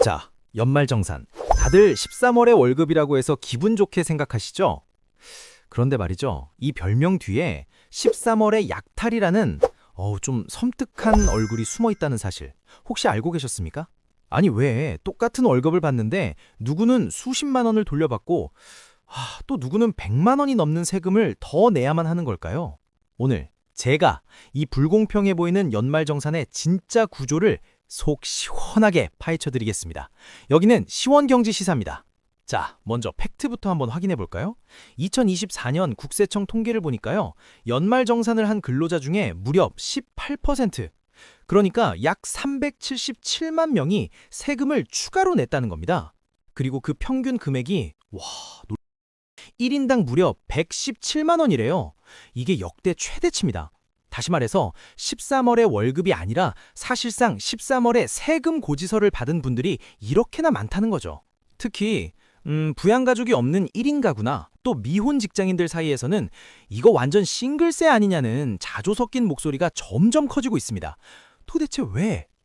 자, 연말정산. 다들 13월의 월급이라고 해서 기분 좋게 생각하시죠? 그런데 말이죠. 이 별명 뒤에 13월의 약탈이라는 좀 섬뜩한 얼굴이 숨어 있다는 사실 혹시 알고 계셨습니까? 아니 왜 똑같은 월급을 받는데 누구는 수십만 원을 돌려받고 또 누구는 100만 원이 넘는 세금을 더 내야만 하는 걸까요? 오늘 제가 이 불공평해 보이는 연말정산의 진짜 구조를 속 시원하게 파헤쳐 드리겠습니다. 여기는 시원경제시사입니다. 자, 먼저 팩트부터 한번 확인해 볼까요? 2024년 국세청 통계를 보니까요. 연말정산을 한 근로자 중에 무려 18%, 그러니까 약 377만 명이 세금을 추가로 냈다는 겁니다. 그리고 그 평균 금액이 1인당 무려 117만 원이래요. 이게 역대 최대치입니다. 다시 말해서 13월의 월급이 아니라 사실상 13월에 세금 고지서를 받은 분들이 이렇게나 많다는 거죠. 특히 부양가족이 없는 1인 가구나 또 미혼 직장인들 사이에서는 이거 완전 싱글세 아니냐는 자조 섞인 목소리가 점점 커지고 있습니다. 도대체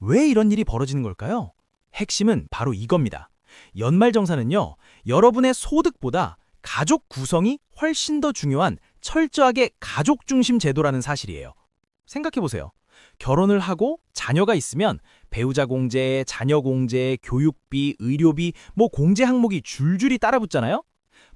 왜 이런 일이 벌어지는 걸까요? 핵심은 바로 이겁니다. 연말정산은요, 여러분의 소득보다 가족 구성이 훨씬 더 중요한 철저하게 가족 중심 제도라는 사실이에요. 생각해보세요. 결혼을 하고 자녀가 있으면 배우자 공제, 자녀 공제, 교육비, 의료비, 공제 항목이 줄줄이 따라붙잖아요?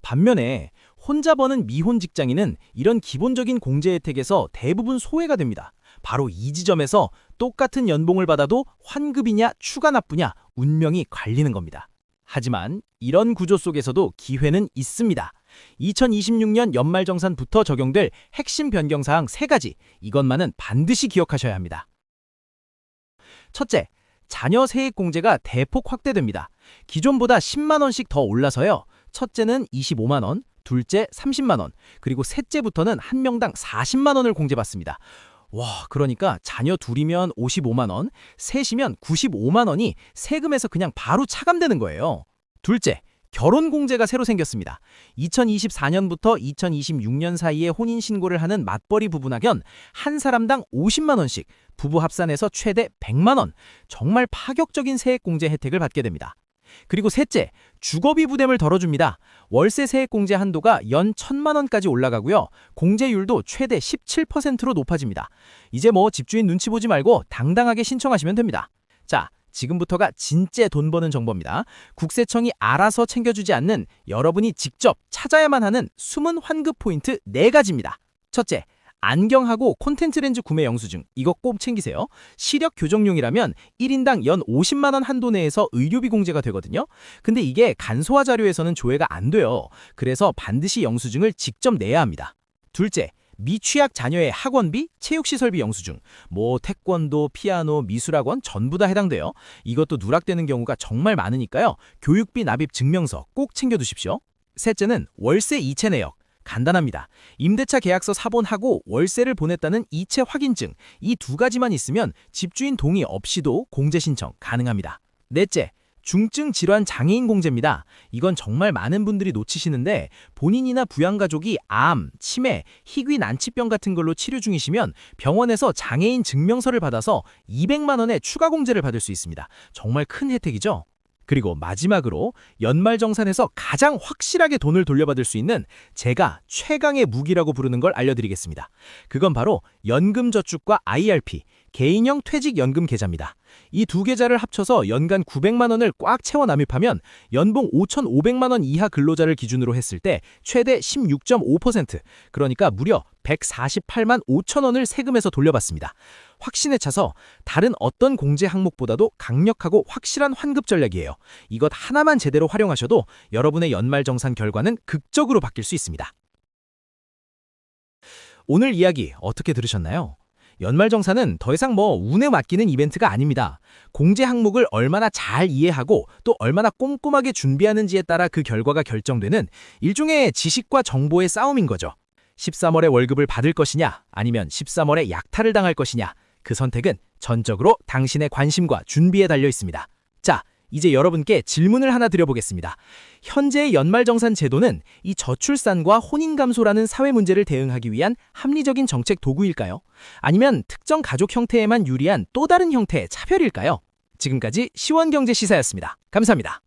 반면에 혼자 버는 미혼 직장인은 이런 기본적인 공제 혜택에서 대부분 소외가 됩니다. 바로 이 지점에서 똑같은 연봉을 받아도 환급이냐 추가 납부냐 운명이 갈리는 겁니다. 하지만 이런 구조 속에서도 기회는 있습니다. 2026년 연말정산부터 적용될 핵심 변경사항 3가지, 이것만은 반드시 기억하셔야 합니다. 첫째, 자녀 세액공제가 대폭 확대됩니다. 기존보다 10만 원씩 더 올라서요. 첫째는 25만 원, 둘째 30만 원, 그리고 셋째부터는 한 명당 40만 원을 공제받습니다. 그러니까 자녀 둘이면 55만 원, 셋이면 95만 원이 세금에서 그냥 바로 차감되는 거예요. 둘째, 결혼공제가 새로 생겼습니다. 2024년부터 2026년 사이에 혼인신고를 하는 맞벌이 부부나견 한 사람당 50만 원씩, 부부 합산해서 최대 100만 원, 정말 파격적인 세액공제 혜택을 받게 됩니다. 그리고 셋째, 주거비 부담을 덜어줍니다. 월세 세액공제 한도가 연 1,000만 원까지 올라가고요. 공제율도 최대 17%로 높아집니다. 이제 집주인 눈치 보지 말고 당당하게 신청하시면 됩니다. 자, 지금부터가 진짜 돈 버는 정보입니다. 국세청이 알아서 챙겨주지 않는, 여러분이 직접 찾아야만 하는 숨은 환급 포인트 4가지입니다. 첫째, 안경하고 콘텐츠 렌즈 구매 영수증, 이거 꼭 챙기세요. 시력 교정용이라면 1인당 연 50만 원 한도 내에서 의료비 공제가 되거든요. 근데 이게 간소화 자료에서는 조회가 안 돼요. 그래서 반드시 영수증을 직접 내야 합니다. 둘째, 미취학 자녀의 학원비, 체육시설비 영수증, 태권도, 피아노, 미술학원 전부 다 해당돼요. 이것도 누락되는 경우가 정말 많으니까요. 교육비 납입 증명서 꼭 챙겨두십시오. 셋째는 월세 이체 내역. 간단합니다. 임대차 계약서 사본하고 월세를 보냈다는 이체 확인증, 이 2가지만 있으면 집주인 동의 없이도 공제 신청 가능합니다. 넷째, 중증 질환 장애인 공제입니다. 이건 정말 많은 분들이 놓치시는데, 본인이나 부양가족이 암, 치매, 희귀 난치병 같은 걸로 치료 중이시면 병원에서 장애인 증명서를 받아서 200만 원의 추가 공제를 받을 수 있습니다. 정말 큰 혜택이죠? 그리고 마지막으로 연말정산에서 가장 확실하게 돈을 돌려받을 수 있는 제가 최강의 무기라고 부르는 걸 알려드리겠습니다. 그건 바로 연금저축과 IRP, 개인형 퇴직연금 계좌입니다. 이 2계좌를 합쳐서 연간 900만 원을 꽉 채워 납입하면 연봉 5,500만 원 이하 근로자를 기준으로 했을 때 최대 16.5%, 그러니까 무려 148만 5천 원을 세금에서 돌려받습니다. 확신에 차서 다른 어떤 공제 항목보다도 강력하고 확실한 환급 전략이에요. 이것 하나만 제대로 활용하셔도 여러분의 연말정산 결과는 극적으로 바뀔 수 있습니다. 오늘 이야기 어떻게 들으셨나요? 연말정산은 더 이상 운에 맡기는 이벤트가 아닙니다. 공제 항목을 얼마나 잘 이해하고 또 얼마나 꼼꼼하게 준비하는지에 따라 그 결과가 결정되는 일종의 지식과 정보의 싸움인 거죠. 13월에 월급을 받을 것이냐, 아니면 13월에 약탈을 당할 것이냐, 그 선택은 전적으로 당신의 관심과 준비에 달려 있습니다. 자, 이제 여러분께 질문을 하나 드려보겠습니다. 현재의 연말정산 제도는 이 저출산과 혼인 감소라는 사회 문제를 대응하기 위한 합리적인 정책 도구일까요? 아니면 특정 가족 형태에만 유리한 또 다른 형태의 차별일까요? 지금까지 시원경제 시사였습니다. 감사합니다.